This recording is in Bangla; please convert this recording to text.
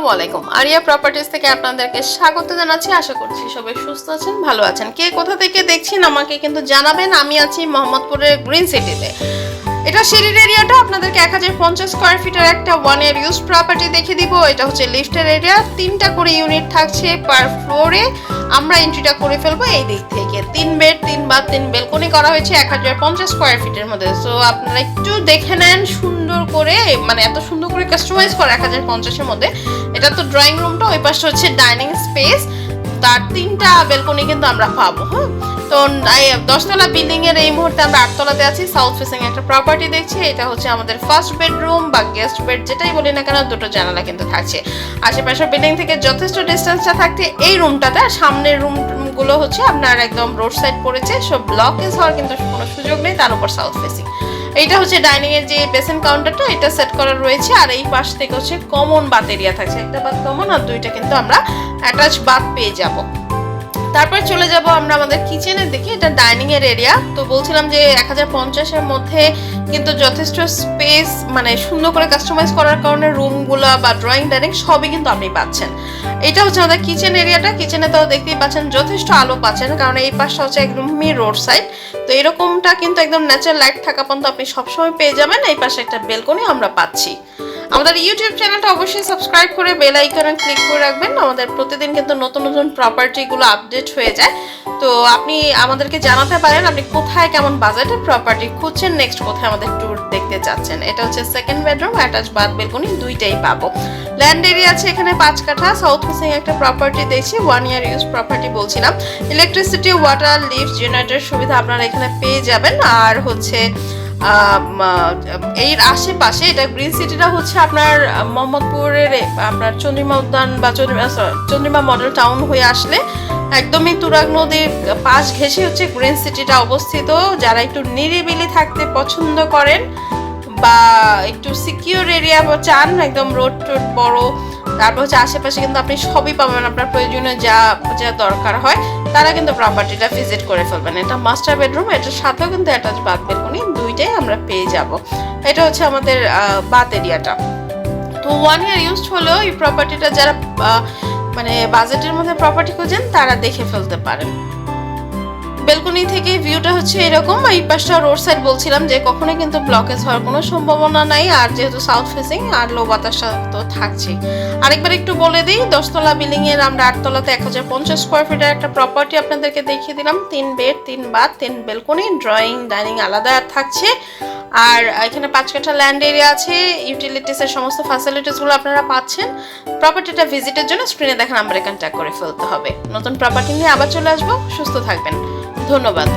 আসসালামু আলাইকুম। আরিয়া প্রপার্টিজ থেকে আপনাদেরকে স্বাগত জানাচ্ছি। আশা করছি সবাই সুস্থ আছেন, ভালো আছেন। কে কোথা থেকে দেখছেন আমাকে কিন্তু জানাবেন। আমি আছি মোহাম্মদপুরের গ্রিন সিটিতে। এটা সিঁড়ির এরিয়াটা আপনাদেরকে 1050 স্কয়ার ফিটের একটা 1 ইয়ার ইউজ প্রপার্টি দেখিয়ে দিব। এটা হচ্ছে লিফটের এরিয়া, 3টা করে ইউনিট থাকছে পার ফ্লোরে। আমরা এন্ট্রিটা করে ফেলবো এই দিক থেকে। 3 বেড 3 বাথ 3 বেলকনি করা হয়েছে 1050 স্কয়ার ফিটের মধ্যে। সো আপনারা একটু দেখে নেন সুন্দর করে, মানে এত সুন্দর করে কাস্টমাইজ করা 1050 এর মধ্যে। এটা তো ড্রয়িং রুমটা, ওই পাশে হচ্ছে ডাইনিং স্পেস, তার 3টা বেলকনি কিন্তু আমরা পাবো। হ্যাঁ, তো 10তলা বিল্ডিং এর এই মুহূর্তে আমরা 8তলাতে আছি। সাউথ ফেসিং একটা প্রপার্টি দেখছি। এটা হচ্ছে আমাদের ফার্স্ট বেডরুম বা গেস্ট বেড যেটাই বলি না কেন, দুটো জানালা কিন্তু থাকছে। আশেপাশের বিল্ডিং থেকে যথেষ্ট ডিস্টেন্সটা থাকতে এই রুমটাতে, সামনের রুমগুলো হচ্ছে আপনার একদম রোড সাইড পড়েছে, সব ব্লকেজ হওয়ার কিন্তু কোনো সুযোগ নেই, তার উপর সাউথ ফেসিং। এইটা হচ্ছে ডাইনিং এর যে বেসিন কাউন্টারটা, এটা সেট করা রয়েছে। আর এই পাশ থেকে হচ্ছে কমন বাথ এরিয়া থাকছে, একটা বাথ কমন আর 2টা কিন্তু আমরা অ্যাটাচ বাথ পেয়ে যাব। তারপর চলে যাব আমরা আমাদের কিচেনের দিকে। এটা ডাইনিং এর এরিয়া। তো বলছিলাম যে 1050 এর মধ্যে কিন্তু যথেষ্ট স্পেস, মানে সুন্দর করে কাস্টমাইজ করার কারণে রুমগুলো বা ড্রয়িং ডাইনিং সবই কিন্তু আপনি পাচ্ছেন। এটা হচ্ছে আমাদের কিচেন এরিয়াটা। কিচেনে তো দেখতেই পাচ্ছেন যথেষ্ট আলো পাচ্ছেন, কারণ এই পাশটা হচ্ছে একদমই রোড সাইড। তো এরকমটা কিন্তু একদম ন্যাচারাল লাইট থাকা পর্যন্ত আপনি সবসময় পেয়ে যাবেন। এই পাশে একটা বেলকনি আমরা পাচ্ছি। আমাদের ইউটিউব চ্যানেলটা অবশ্যই সাবস্ক্রাইব করে বেল আইকনে ক্লিক করে রাখবেন। আমাদের প্রতিদিন কিন্তু নতুন নতুন প্রপার্টিগুলো আপডেট হয়ে যায়। তো আপনি আমাদেরকে জানাতে পারেন আপনি কোথায় কেমন বাজেটে প্রপার্টি খুঁজছেন, নেক্সট কোথায় আমাদের ট্যুর দেখতে যাচ্ছেন। এটা হচ্ছে second bedroom, attach bath balcony 2টাই পাবো। ল্যান্ড এরিয়া আছে এখানে 5 কাঠা। সাউথ ফেসিং একটা প্রপার্টি দেখছি, 1 ইয়ার ইউজ প্রপার্টি বলছিলাম। ইলেকট্রিসিটি, ওয়াটার, লিফট, জেনারেটর সুবিধা আপনারা এখানে পেয়ে যাবেন। আর হচ্ছে এর আশেপাশে এটা গ্রিন সিটিটা হচ্ছে আপনার মোহাম্মদপুরের আপনার চন্দ্রিমা উদ্যান বা চন্দ্রিমা মডেল টাউন হয়ে আসলে একদমই তুরাগ নদীর পাশ ঘেঁষে হচ্ছে গ্রিন সিটিটা অবস্থিত। যারা একটু নিরিবিলি থাকতে পছন্দ করেন বা একটু সিকিউর এরিয়া চান, একদম রোড টোড বড়, তারপর হচ্ছে আশেপাশে কিন্তু আপনি সবই পাবেন, আপনার প্রয়োজনীয় যা যা দরকার হয়, তারা কিন্তু প্রপার্টিটা ভিজিট করে ফেলবেন। এটা মাস্টার বেডরুম, এটার সাথেও কিন্তু অ্যাটাচ বাথ বেলকনি 2টাই আমরা পেয়ে যাব। এটা হচ্ছে আমাদের বাথ এরিয়াটা। তো 1 ইয়ার ইউজ হলেও এই প্রপার্টিটা যারা মানে বাজেটের মধ্যে প্রপার্টি খোঁজেন তারা দেখে ফেলতে পারেন। বেলকনি থেকে ভিউটা হচ্ছে এরকম। এই পাশটা রোড সাইড বলছিলাম যে কখনোই কিন্তু ব্লকেজ হওয়ার কোনো সম্ভাবনা নাই, আর যেহেতু সাউথ ফেসিং আর লো বাতাসটা তো থাকছে। আরেকবার একটু বলে দিই, 10তলা বিল্ডিং এর আমরা 8তলাতে 1050 স্কয়ার ফিটের একটা প্রপার্টি আপনাদেরকে দেখিয়ে দিলাম। 3 bed 3 bath 3 balcony, drawing dining আলাদা থাকছে। আর এখানে 5 কাঠা ল্যান্ড এরিয়া আছে। ইউটিলিটিসের সমস্ত ফ্যাসিলিটিসগুলো আপনারা পাচ্ছেন। প্রপার্টিটা ভিজিটের জন্য স্ক্রিনে দেখা নাম্বারে কন্ট্যাক্ট করে ফেলতে হবে। নতুন প্রপার্টি নিয়ে আবার চলে আসবো। সুস্থ থাকবেন, ধন্যবাদ।